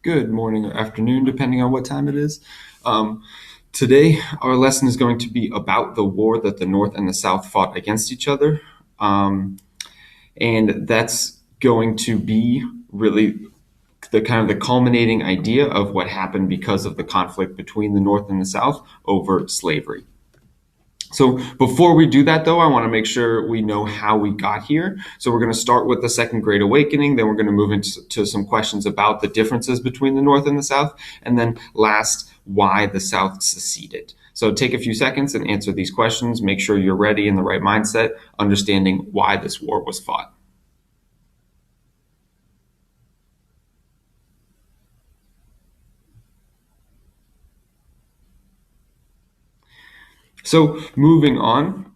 Good morning or afternoon, depending on what time it is. Today, our lesson is going to be about the war that the North and the South fought against each other. And that's going to be really the culminating idea of what happened because of the conflict between the North and the South over slavery. So before we do that, though, I want to make sure we know how we got here. So we're going to start with the Second Great Awakening. Then we're going to move into some questions about the differences between the North and the South. And then last, why the South seceded. So take a few seconds and answer these questions. Make sure you're ready in the right mindset, understanding why this war was fought. So moving on,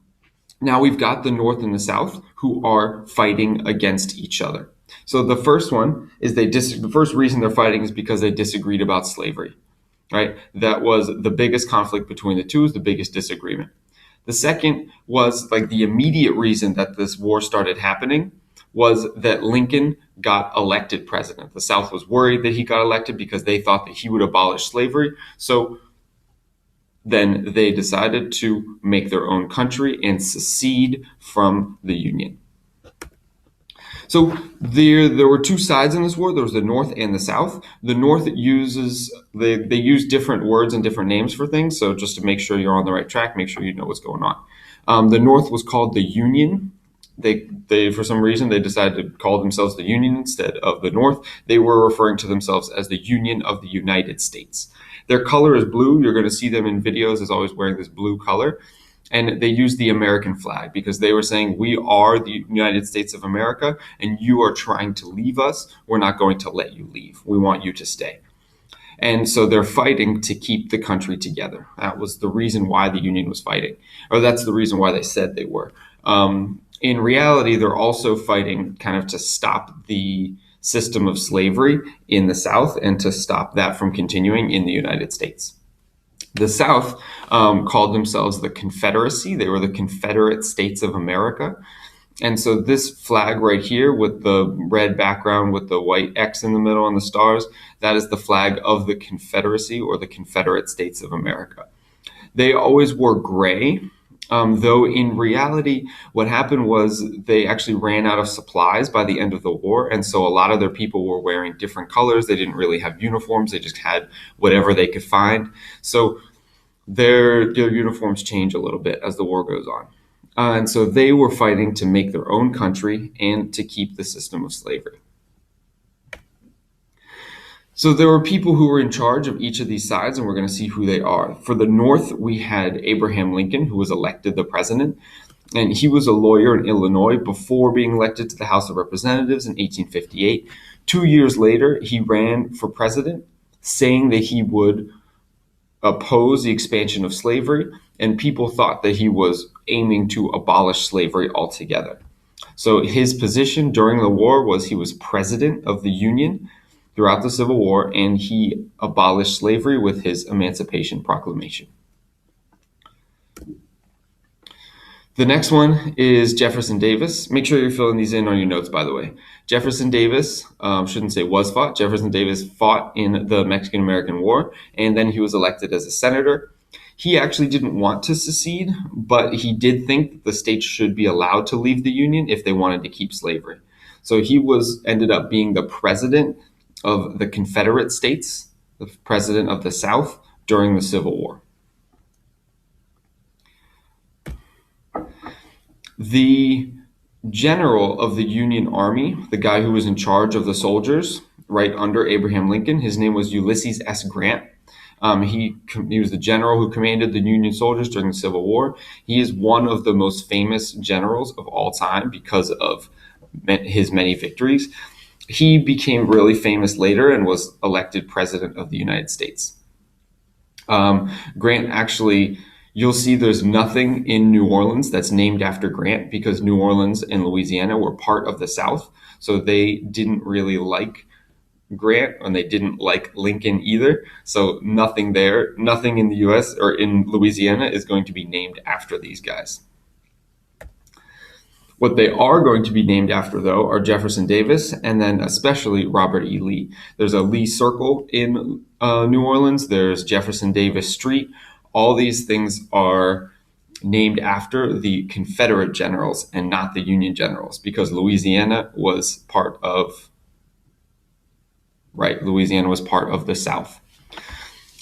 now we've got the North and the South who are fighting against each other. So the first one is the first reason they're fighting is because they disagreed about slavery, right? That was the biggest conflict between the two, is the biggest disagreement. The second was like the immediate reason that this war started happening was that Lincoln got elected president. The South was worried that he got elected because they thought that he would abolish slavery. So then they decided to make their own country and secede from the Union. So there were two sides in this war. There was the North and the South. The North uses they use different words and different names for things. So just to make sure you're on the right track, make sure you know what's going on. The North was called the Union. They for some reason they decided to call themselves the Union instead of the North. They were referring to themselves as the Union of the United States. Their color is blue. You're going to see them in videos as always wearing this blue color. And they used the American flag because they were saying, we are the United States of America and you are trying to leave us. We're not going to let you leave. We want you to stay. And so they're fighting to keep the country together. That was the reason why the Union was fighting, or that's the reason why they said they were. In reality, they're also fighting kind of to stop the system of slavery in the South and to stop that from continuing in the United States. The South called themselves the Confederacy. They were the Confederate States of America. And so this flag right here with the red background with the white X in the middle and the stars, that is the flag of the Confederacy or the Confederate States of America. They always wore gray. Though in reality, what happened was they actually ran out of supplies by the end of the war. And so a lot of their people were wearing different colors. They didn't really have uniforms. They just had whatever they could find. So their uniforms change a little bit as the war goes on. And so they were fighting to make their own country and to keep the system of slavery. So there were people who were in charge of each of these sides, and we're going to see who they are. For the North, we had Abraham Lincoln, who was elected the president, and he was a lawyer in Illinois before being elected to the House of Representatives in 1858. 2 years later, he ran for president, saying that he would oppose the expansion of slavery, and people thought that he was aiming to abolish slavery altogether. So his position during the war was he was president of the Union throughout the Civil War, and he abolished slavery with his Emancipation Proclamation. The next one is Jefferson Davis. Make sure you're filling these in on your notes, by the way. Jefferson Davis, shouldn't say was fought. Jefferson Davis fought in the Mexican-American War, and then he was elected as a senator. He actually didn't want to secede, but he did think that the states should be allowed to leave the Union if they wanted to keep slavery. So he ended up being the president of the Confederate States, the president of the South during the Civil War. The general of the Union Army, the guy who was in charge of the soldiers right under Abraham Lincoln, his name was Ulysses S. Grant. He was the general who commanded the Union soldiers during the Civil War. He is one of the most famous generals of all time because of his many victories. He became really famous later and was elected president of the United States. Grant actually, you'll see there's nothing in New Orleans that's named after Grant because New Orleans and Louisiana were part of the South. So they didn't really like Grant and they didn't like Lincoln either. So nothing in the US or in Louisiana is going to be named after these guys. What they are going to be named after, though, are Jefferson Davis and then especially Robert E. Lee. There's a Lee Circle in New Orleans. There's Jefferson Davis Street. All these things are named after the Confederate generals and not the Union generals, because Louisiana was part of the South.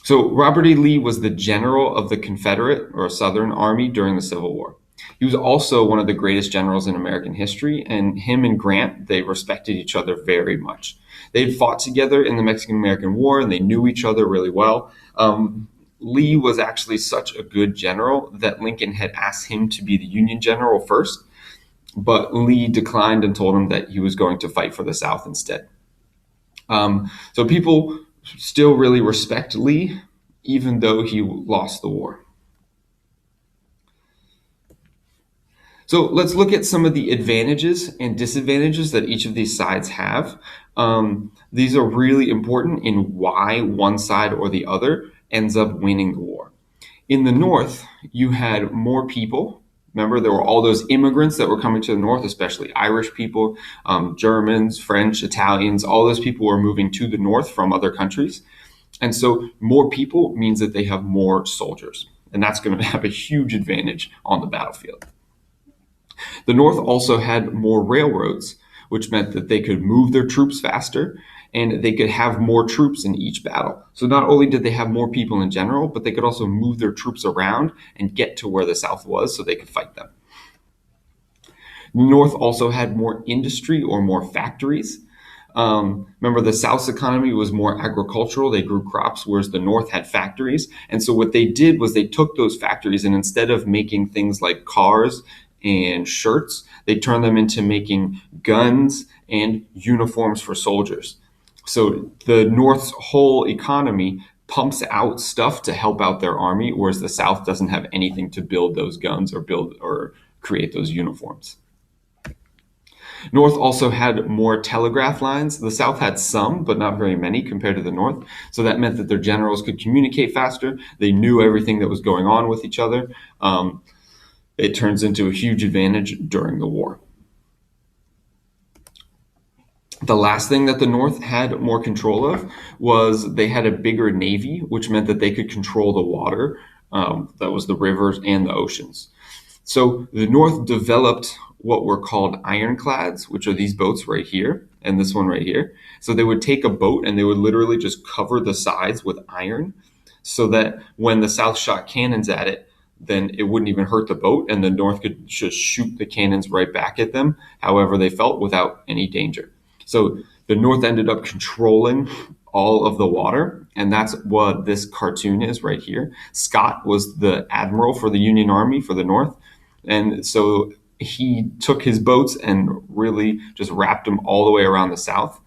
So Robert E. Lee was the general of the Confederate or Southern Army during the Civil War. He was also one of the greatest generals in American history, and him and Grant, they respected each other very much. They'd fought together in the Mexican-American War, and they knew each other really well. Lee was actually such a good general that Lincoln had asked him to be the Union general first, but Lee declined and told him that he was going to fight for the South instead. So people still really respect Lee, even though he lost the war. So let's look at some of the advantages and disadvantages that each of these sides have. These are really important in why one side or the other ends up winning the war. In the North, you had more people. Remember, there were all those immigrants that were coming to the North, especially Irish people, Germans, French, Italians. All those people were moving to the North from other countries. And so more people means that they have more soldiers. And that's going to have a huge advantage on the battlefield. The North also had more railroads, which meant that they could move their troops faster and they could have more troops in each battle. So not only did they have more people in general, but they could also move their troops around and get to where the South was so they could fight them. The North also had more industry or more factories. Remember, the South's economy was more agricultural. They grew crops, whereas the North had factories. And so what they did was they took those factories and instead of making things like cars and shirts, they turned them into making guns and uniforms for soldiers. So the North's whole economy pumps out stuff to help out their army, whereas the South doesn't have anything to build those guns or create those uniforms. North also had more telegraph lines. The South had some, but not very many compared to the North. So that meant that their generals could communicate faster. They knew everything that was going on with each other. It turns into a huge advantage during the war. The last thing that the North had more control of was they had a bigger navy, which meant that they could control the water, that was the rivers and the oceans. So the North developed what were called ironclads, which are these boats right here and this one right here. So they would take a boat and they would literally just cover the sides with iron so that when the South shot cannons at it, then it wouldn't even hurt the boat and the North could just shoot the cannons right back at them however they felt without any danger. So the North ended up controlling all of the water, and that's what this cartoon is right here. Scott was the admiral for the Union Army for the North, and so he took his boats and really just wrapped them all the way around the South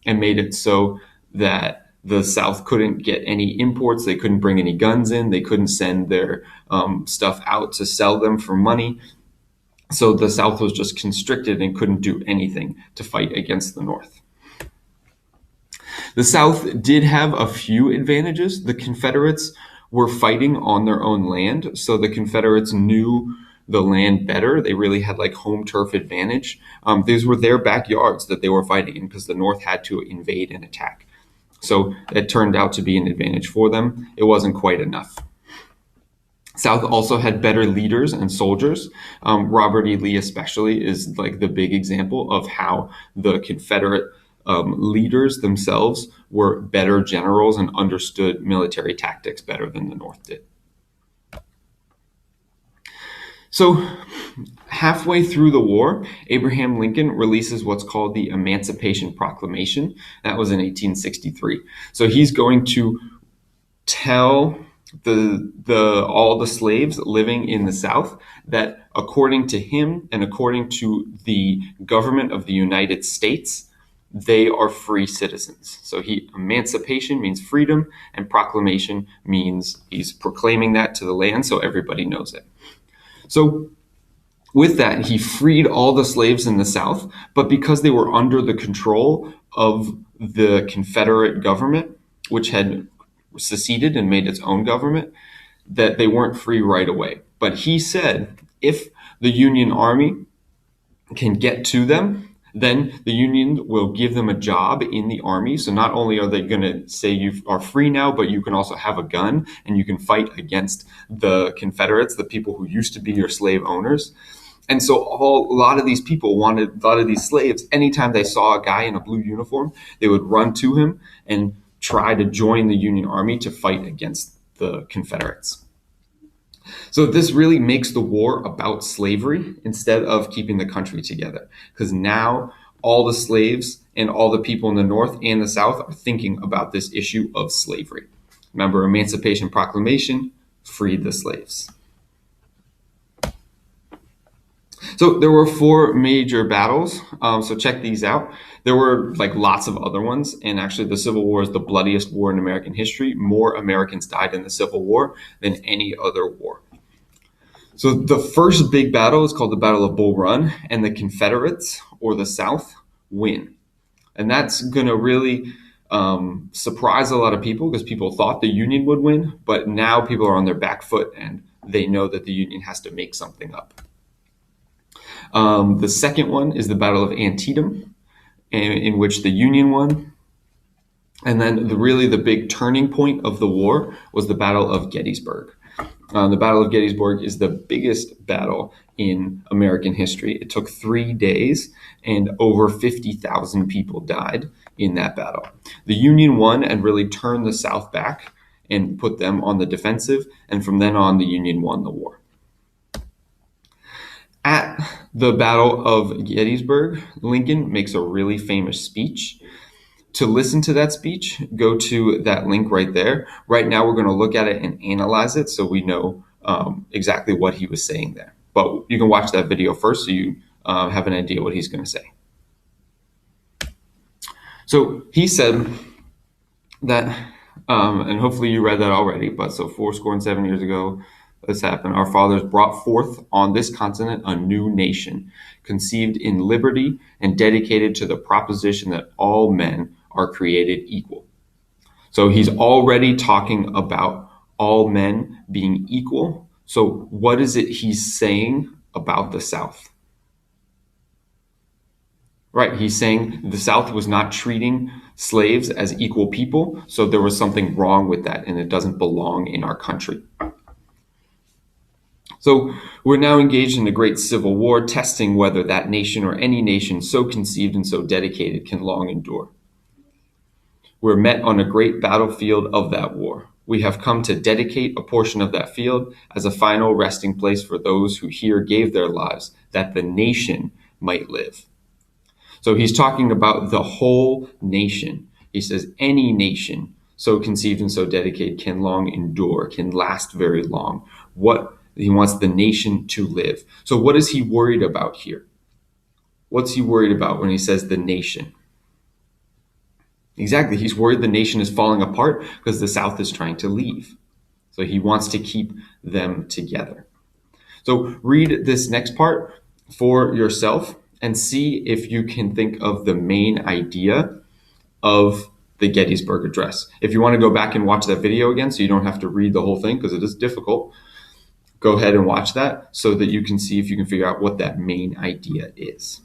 and made it so that the South couldn't get any imports. They couldn't bring any guns in. They couldn't send their stuff out to sell them for money. So the South was just constricted and couldn't do anything to fight against the North. The South did have a few advantages. The Confederates were fighting on their own land, so the Confederates knew the land better. They really had like home turf advantage. These were their backyards that they were fighting in because the North had to invade and attack. So it turned out to be an advantage for them. It wasn't quite enough. South also had better leaders and soldiers. Robert E. Lee especially is like the big example of how the Confederate leaders themselves were better generals and understood military tactics better than the North did. So halfway through the war, Abraham Lincoln releases what's called the Emancipation Proclamation. That was in 1863. So he's going to tell all the slaves living in the South that according to him and according to the government of the United States, they are free citizens. So emancipation means freedom, and proclamation means he's proclaiming that to the land so everybody knows it. So with that, he freed all the slaves in the South, but because they were under the control of the Confederate government, which had seceded and made its own government, that they weren't free right away. But he said if the Union Army can get to them, then the Union will give them a job in the army. So not only are they going to say you are free now, but you can also have a gun and you can fight against the Confederates, the people who used to be your slave owners. And so a lot of these people wanted, a lot of these slaves, anytime they saw a guy in a blue uniform, they would run to him and try to join the Union Army to fight against the Confederates. So this really makes the war about slavery instead of keeping the country together, because now all the slaves and all the people in the North and the South are thinking about this issue of slavery. Remember, Emancipation Proclamation freed the slaves. So there were 4 major battles. So check these out. There were lots of other ones, and actually the Civil War is the bloodiest war in American history. More Americans died in the Civil War than any other war. So the first big battle is called the Battle of Bull Run, and the Confederates, or the South, win. And that's going to really surprise a lot of people, because people thought the Union would win, but now people are on their back foot and they know that the Union has to make something up. The second one is the Battle of Antietam, in which the Union won. And then really the big turning point of the war was the Battle of Gettysburg. The Battle of Gettysburg is the biggest battle in American history. It took 3 days, and over 50,000 people died in that battle. The Union won and really turned the South back and put them on the defensive, and from then on, the Union won the war. At the Battle of Gettysburg, Lincoln makes a really famous speech. To listen to that speech, go to that link right there. Right now, we're going to look at it and analyze it so we know exactly what he was saying there. But you can watch that video first so you have an idea what he's going to say. So he said that, and hopefully you read that already, but so 7 years ago, this happened. Our fathers brought forth on this continent a new nation, conceived in liberty and dedicated to the proposition that all men are created equal. So he's already talking about all men being equal. So what is it he's saying about the South? Right, he's saying the South was not treating slaves as equal people, so there was something wrong with that, and it doesn't belong in our country. So we're now engaged in the Great Civil War, testing whether that nation or any nation so conceived and so dedicated can long endure. We're met on a great battlefield of that war. We have come to dedicate a portion of that field as a final resting place for those who here gave their lives that the nation might live. So he's talking about the whole nation. He says any nation so conceived and so dedicated can long endure, can last very long. He wants the nation to live. So what is he worried about here? What's he worried about when he says the nation? Exactly, he's worried the nation is falling apart because the South is trying to leave. So he wants to keep them together. So read this next part for yourself and see if you can think of the main idea of the Gettysburg Address. If you want to go back and watch that video again so you don't have to read the whole thing because it is difficult, go ahead and watch that so that you can see if you can figure out what that main idea is.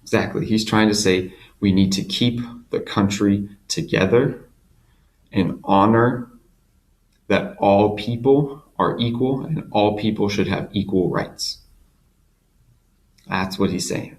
Exactly. He's trying to say we need to keep the country together and honor that all people are equal and all people should have equal rights. That's what he's saying.